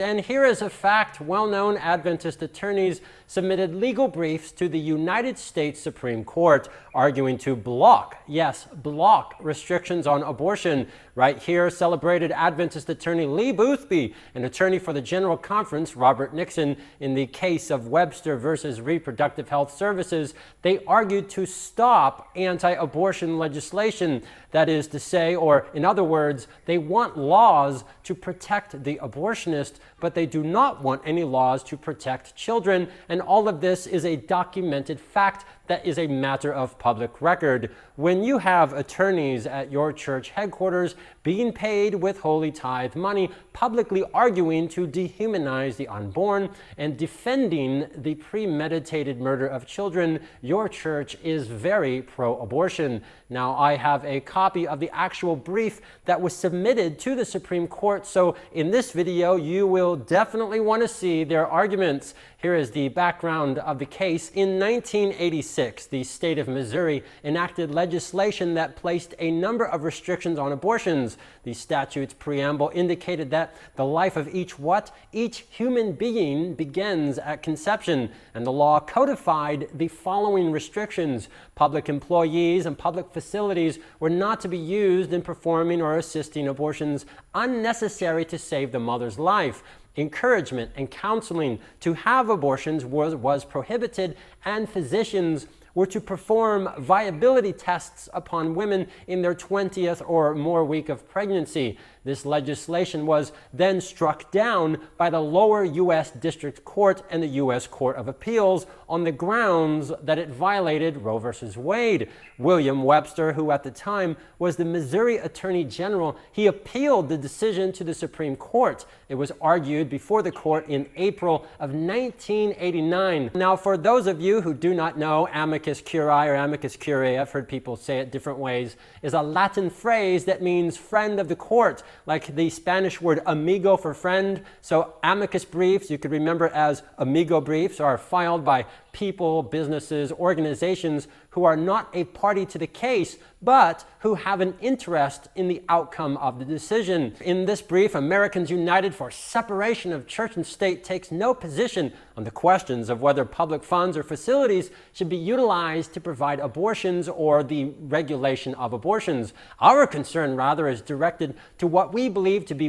And here is a fact: well-known Adventist attorneys submitted legal briefs to the United States Supreme Court arguing to block, yes, block restrictions on abortion. Right here, celebrated Adventist attorney Lee Boothby, an attorney for the General Conference, Robert Nixon, in the case of Webster versus Reproductive Health Services, they argued to stop anti-abortion legislation. That is to say, or in other words, they want laws to protect the abortionist, but they do not want any laws to protect children. And all of this is a documented fact that is a matter of public record. When you have attorneys at your church headquarters being paid with holy tithe money, publicly arguing to dehumanize the unborn and defending the premeditated murder of children, your church is very pro-abortion. Now, I have a copy of the actual brief that was submitted to the Supreme Court, so in this video, you will definitely want to see their arguments. Here is the background of the case. In 1986, the state of Missouri enacted legislation that placed a number of restrictions on abortions. The statute's preamble indicated that the life of each human being begins at conception, and the law codified the following restrictions. Public employees and public facilities were not to be used in performing or assisting abortions unnecessary to save the mother's life. Encouragement and counseling to have abortions was prohibited, and physicians were to perform viability tests upon women in their 20th or more week of pregnancy. This legislation was then struck down by the lower U.S. District Court and the U.S. Court of Appeals on the grounds that it violated Roe v. Wade. William Webster, who at the time was the Missouri Attorney General, he appealed the decision to the Supreme Court. It was argued before the court in April of 1989. Now, for those of you who do not know, amicus curiae or amicus curiae, I've heard people say it different ways, is a Latin phrase that means friend of the court, like the Spanish word amigo for friend. So amicus briefs, you could remember as amigo briefs, are filed by people, businesses, organizations who are not a party to the case, but who have an interest in the outcome of the decision. In this brief, Americans United for Separation of Church and State takes no position on the questions of whether public funds or facilities should be utilized to provide abortions or the regulation of abortions. Our concern, rather, is directed to what we believe to be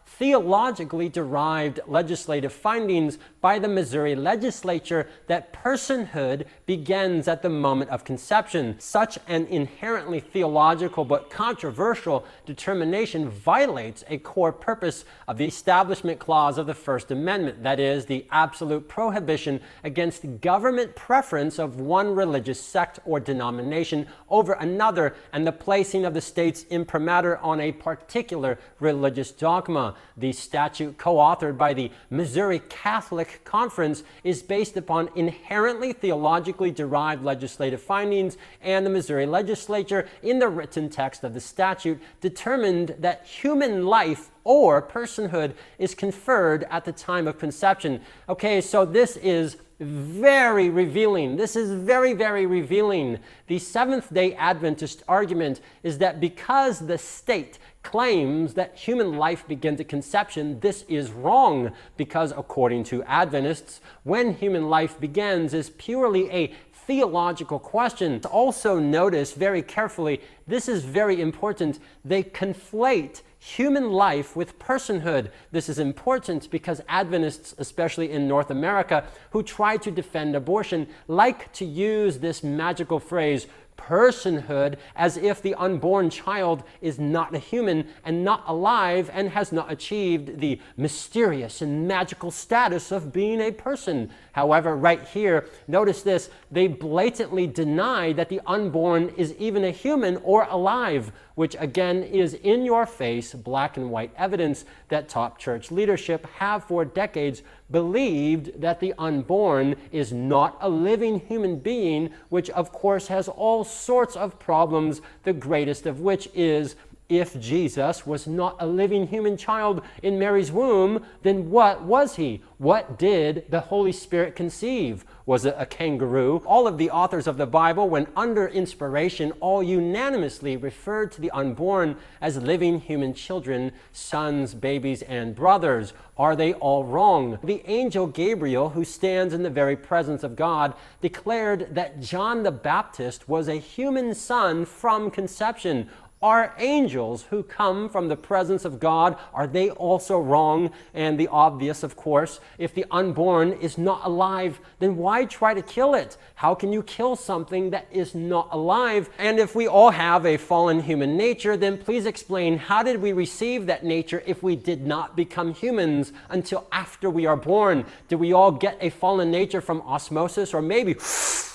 theologically derived legislative findings by the Missouri legislature that personhood begins at the moment of conception. Such an inherently theological but controversial determination violates a core purpose of the Establishment Clause of the First Amendment, that is, the absolute prohibition against government preference of one religious sect or denomination over another and the placing of the state's imprimatur on a particular religious dogma. The statute, co-authored by the Missouri Catholic Conference, is based upon inherently theologically derived legislative findings, and the Missouri legislature, in the written text of the statute, determined that human life or personhood is conferred at the time of conception. Okay, so this is very revealing. This is very, very revealing. The Seventh-day Adventist argument is that because the state claims that human life begins at conception, this is wrong, because according to Adventists, when human life begins is purely a theological question. Also notice very carefully, this is very important, they conflate human life with personhood. This is important because Adventists, especially in North America, who try to defend abortion, like to use this magical phrase, personhood, as if the unborn child is not a human and not alive and has not achieved the mysterious and magical status of being a person. However, right here, notice this, they blatantly deny that the unborn is even a human or alive, which again is in your face, black and white evidence that top church leadership have for decades believed that the unborn is not a living human being, which of course has all sorts of problems, the greatest of which is If Jesus was not a living human child in Mary's womb, then what was he? What did the Holy Spirit conceive? Was it a kangaroo? All of the authors of the Bible, when under inspiration, all unanimously referred to the unborn as living human children, sons, babies, and brothers. Are they all wrong? The angel Gabriel, who stands in the very presence of God, declared that John the Baptist was a human son from conception. Are angels who come from the presence of God, are they also wrong? And the obvious, of course, if the unborn is not alive, then why try to kill it? How can you kill something that is not alive? And if we all have a fallen human nature, then please explain, how did we receive that nature if we did not become humans until after we are born? Did we all get a fallen nature from osmosis, or maybe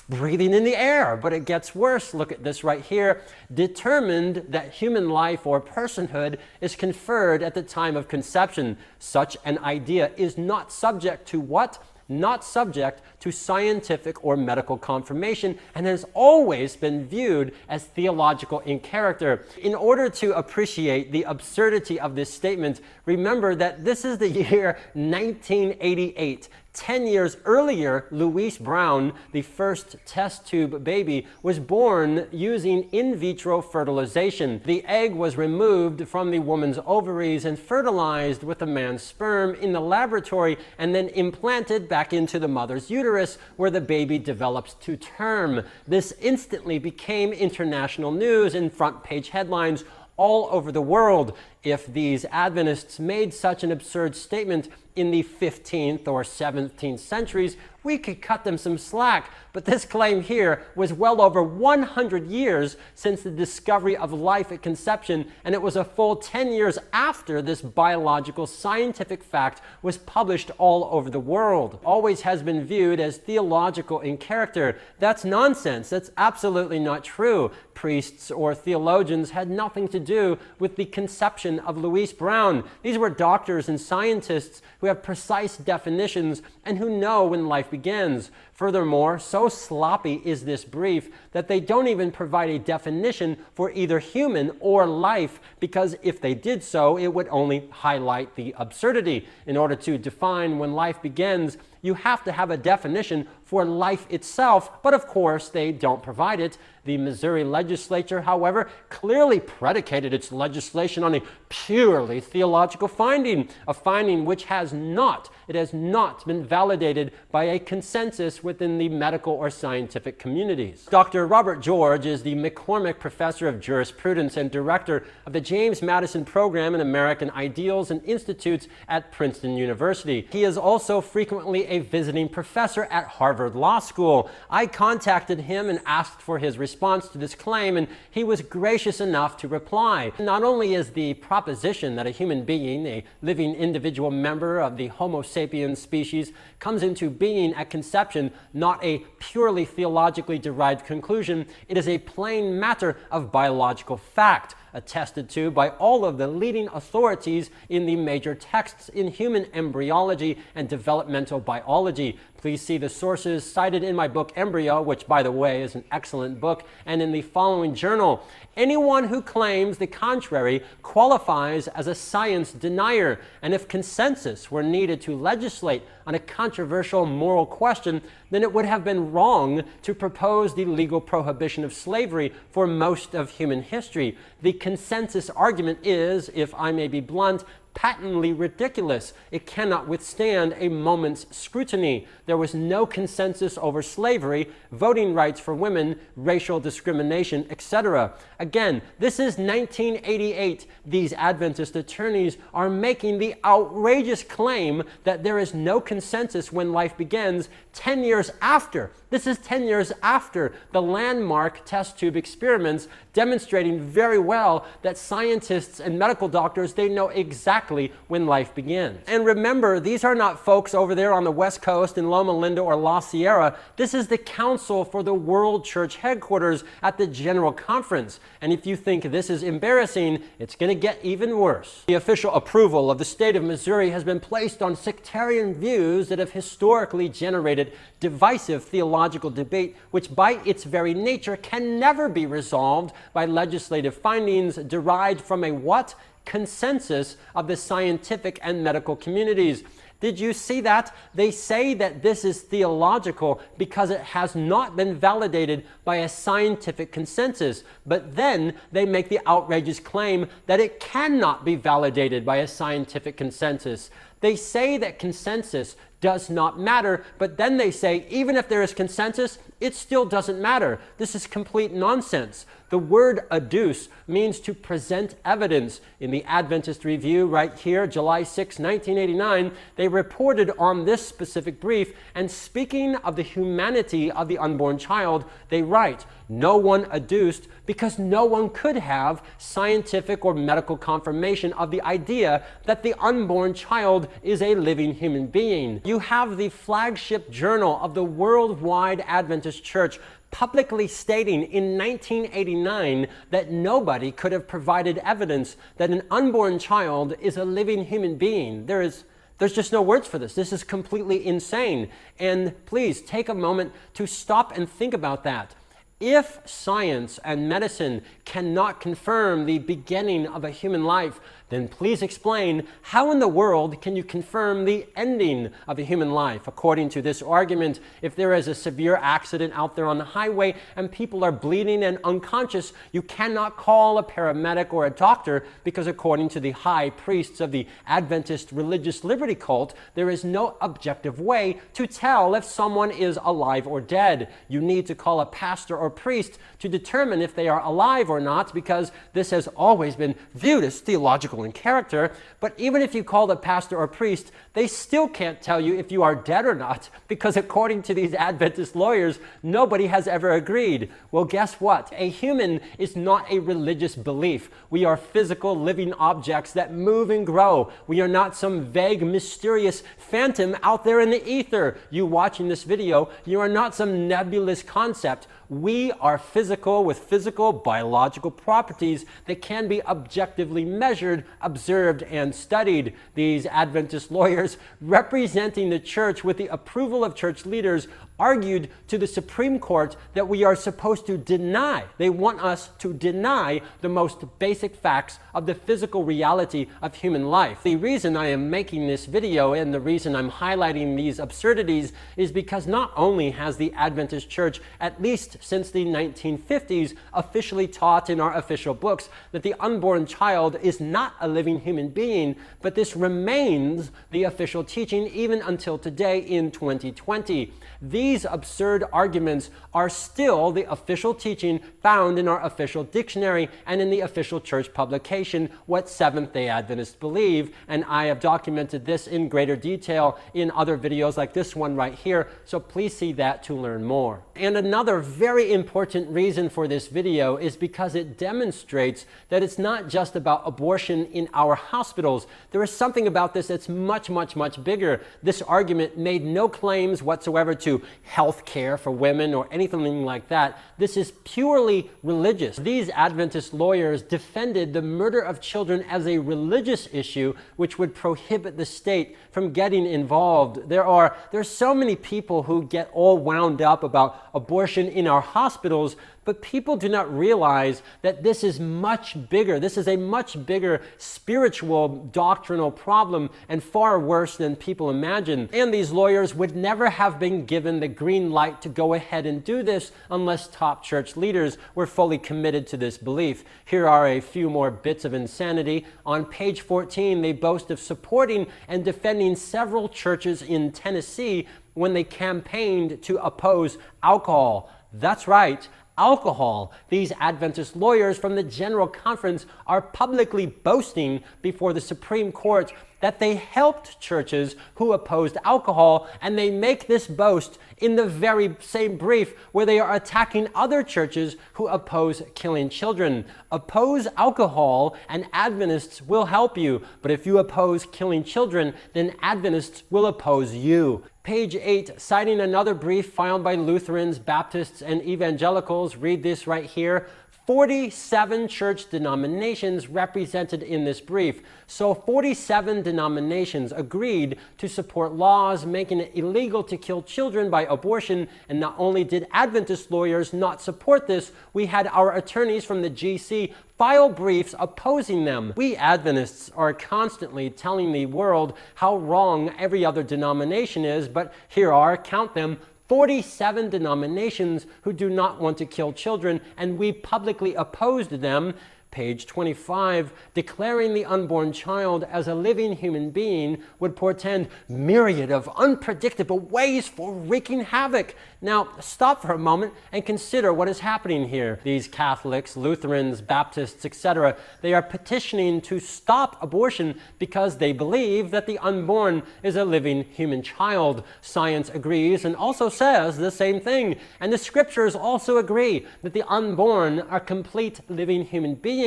breathing in the air? But it gets worse. Look at this right here. Determined that human life or personhood is conferred at the time of conception. Such an idea is not subject to what? Not subject to scientific or medical confirmation, and has always been viewed as theological in character. In order to appreciate the absurdity of this statement, remember that this is the year 1988. 10 years earlier, Louise Brown, the first test tube baby, was born using in vitro fertilization. The egg was removed from the woman's ovaries and fertilized with a man's sperm in the laboratory, and then implanted back into the mother's uterus, where the baby develops to term. This instantly became international news in front page headlines all over the world. If these Adventists made such an absurd statement in the 15th or 17th centuries, we could cut them some slack. But this claim here was well over 100 years since the discovery of life at conception, and it was a full 10 years after this biological scientific fact was published all over the world. Always has been viewed as theological in character. That's nonsense. That's absolutely not true. Priests or theologians had nothing to do with the conception of Louise Brown. These were doctors and scientists who have precise definitions and who know when life begins. Furthermore, so sloppy is this brief that they don't even provide a definition for either human or life, because if they did so, it would only highlight the absurdity. In order to define when life begins, you have to have a definition for life itself, but of course they don't provide it. The Missouri legislature, however, clearly predicated its legislation on a purely theological finding, a finding which has not been validated by a consensus within the medical or scientific communities. Dr. Robert George is the McCormick Professor of Jurisprudence and Director of the James Madison Program in American Ideals and Institutes at Princeton University. He is also frequently a visiting professor at Harvard Law School. I contacted him and asked for his response to this claim, and he was gracious enough to reply. Not only is the proposition that a human being, a living individual member of the Homo sapiens species, comes into being at conception not a purely theologically derived conclusion, it is a plain matter of biological fact, attested to by all of the leading authorities in the major texts in human embryology and developmental biology. Please see the sources cited in my book Embryo, which, by the way, is an excellent book, and in the following journal. Anyone who claims the contrary qualifies as a science denier, and if consensus were needed to legislate on a controversial moral question, then it would have been wrong to propose the legal prohibition of slavery for most of human history. The consensus argument is, if I may be blunt, patently ridiculous. It cannot withstand a moment's scrutiny. There was no consensus over slavery, voting rights for women, racial discrimination, etc. Again, this is 1988. These Adventist attorneys are making the outrageous claim that there is no consensus when life begins 10 years after. This is 10 years after the landmark test tube experiments, demonstrating very well that scientists and medical doctors, they know exactly exactly when life begins. And remember, these are not folks over there on the West Coast in Loma Linda or La Sierra. This is the Council for the World Church headquarters at the General Conference. And if you think this is embarrassing, it's going to get even worse. The official approval of the state of Missouri has been placed on sectarian views that have historically generated divisive theological debate, which by its very nature can never be resolved by legislative findings derived from a what? Consensus of the scientific and medical communities. Did you see that? They say that this is theological because it has not been validated by a scientific consensus. But then they make the outrageous claim that it cannot be validated by a scientific consensus. They say that consensus does not matter, but then they say even if there is consensus, it still doesn't matter. This is complete nonsense. The word adduce means to present evidence. In the Adventist Review right here, July 6, 1989, they reported on this specific brief, and speaking of the humanity of the unborn child, they write, "No one adduced because no one could have scientific or medical confirmation of the idea that the unborn child is a living human being." You have the flagship journal of the Worldwide Adventist Church publicly stating in 1989 that nobody could have provided evidence that an unborn child is a living human being. There's just no words for this. This is completely insane. And please take a moment to stop and think about that. If science and medicine cannot confirm the beginning of a human life, then please explain how in the world can you confirm the ending of a human life? According to this argument, if there is a severe accident out there on the highway and people are bleeding and unconscious, you cannot call a paramedic or a doctor because according to the high priests of the Adventist religious liberty cult, there is no objective way to tell if someone is alive or dead. You need to call a pastor or priest to determine if they are alive or not, because this has always been viewed as theological in character. But even if you call the pastor or priest, they still can't tell you if you are dead or not, because according to these Adventist lawyers, nobody has ever agreed. Well, guess what? A human is not a religious belief. We are physical living objects that move and grow. We are not some vague, mysterious phantom out there in the ether. You watching this video, you are not some nebulous concept. We are physical with physical biological properties that can be objectively measured, observed, and studied. These Adventist lawyers, representing the church with the approval of church leaders, argued to the Supreme Court that we are supposed to deny. They want us to deny the most basic facts of the physical reality of human life. The reason I am making this video and the reason I'm highlighting these absurdities is because not only has the Adventist Church, at least since the 1950s, officially taught in our official books that the unborn child is not a living human being, but this remains the official teaching even until today in 2020. These absurd arguments are still the official teaching found in our official dictionary and in the official church publication, What Seventh-day Adventists Believe, and I have documented this in greater detail in other videos like this one right here, so please see that to learn more. And another very important reason for this video is because it demonstrates that it's not just about abortion in our hospitals. There is something about this that's much, much, much bigger. This argument made no claims whatsoever to health care for women or anything like that. This is purely religious. These Adventist lawyers defended the murder of children as a religious issue which would prohibit the state from getting involved. There's so many people who get all wound up about abortion in our hospitals, but people do not realize that this is much bigger. This is a much bigger spiritual, doctrinal problem and far worse than people imagine. And these lawyers would never have been given the green light to go ahead and do this unless top church leaders were fully committed to this belief. Here are a few more bits of insanity. On page 14, they boast of supporting and defending several churches in Tennessee when they campaigned to oppose alcohol. That's right. Alcohol. These Adventist lawyers from the General Conference are publicly boasting before the Supreme Court that they helped churches who opposed alcohol, and they make this boast in the very same brief where they are attacking other churches who oppose killing children. Oppose alcohol and Adventists will help you, but if you oppose killing children, then Adventists will oppose you. Page 8, citing another brief filed by Lutherans, Baptists, and Evangelicals, read this right here. 47 church denominations represented in this brief. So 47 denominations agreed to support laws making it illegal to kill children by abortion. And not only did Adventist lawyers not support this, we had our attorneys from the GC file briefs opposing them. We Adventists are constantly telling the world how wrong every other denomination is, but here are, count them, 47 denominations who do not want to kill children, and we publicly opposed them. Page 25, declaring the unborn child as a living human being would portend myriad of unpredictable ways for wreaking havoc. Now, stop for a moment and consider what is happening here. These Catholics, Lutherans, Baptists, etc., they are petitioning to stop abortion because they believe that the unborn is a living human child. Science agrees and also says the same thing. And the scriptures also agree that the unborn are complete living human beings.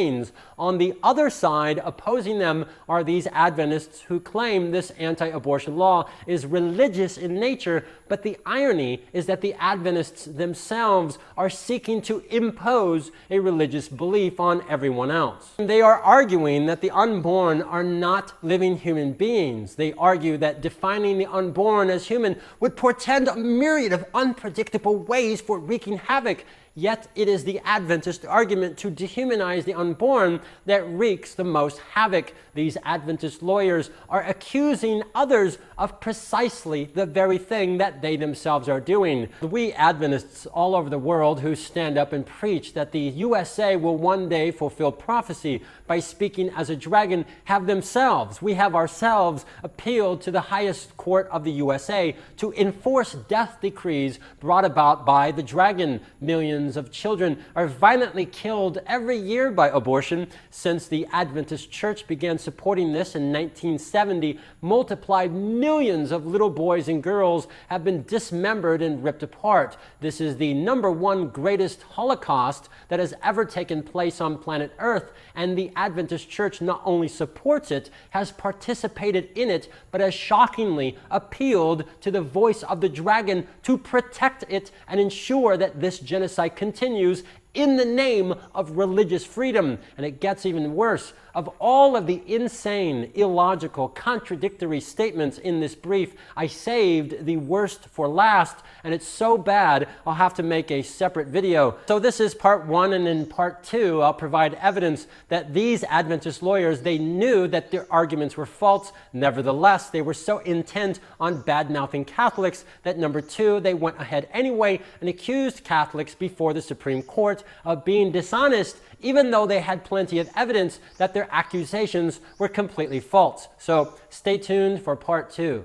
On the other side, opposing them, are these Adventists who claim this anti-abortion law is religious in nature, but the irony is that the Adventists themselves are seeking to impose a religious belief on everyone else. They are arguing that the unborn are not living human beings. They argue that defining the unborn as human would portend a myriad of unpredictable ways for wreaking havoc. Yet it is the Adventist argument to dehumanize the unborn that wreaks the most havoc. These Adventist lawyers are accusing others of precisely the very thing that they themselves are doing. We Adventists all over the world who stand up and preach that the USA will one day fulfill prophecy by speaking as a dragon have ourselves appealed to the highest court of the USA to enforce death decrees brought about by the dragon. Millions of children are violently killed every year by abortion. Since the Adventist Church began supporting this in 1970, multiplied millions of little boys and girls have been dismembered and ripped apart. This is the #1 greatest Holocaust that has ever taken place on planet Earth, and the Adventist Church not only supports it, has participated in it, but has shockingly appealed to the voice of the dragon to protect it and ensure that this genocide continues in the name of religious freedom. And it gets even worse. Of all of the insane, illogical, contradictory statements in this brief, I saved the worst for last, and it's so bad I'll have to make a separate video. So this is part 1, and in part 2 I'll provide evidence that these Adventist lawyers, they knew that their arguments were false. Nevertheless, they were so intent on bad-mouthing Catholics that #2, they went ahead anyway and accused Catholics before the Supreme Court of being dishonest, even though they had plenty of evidence that their accusations were completely false. So stay tuned for part 2.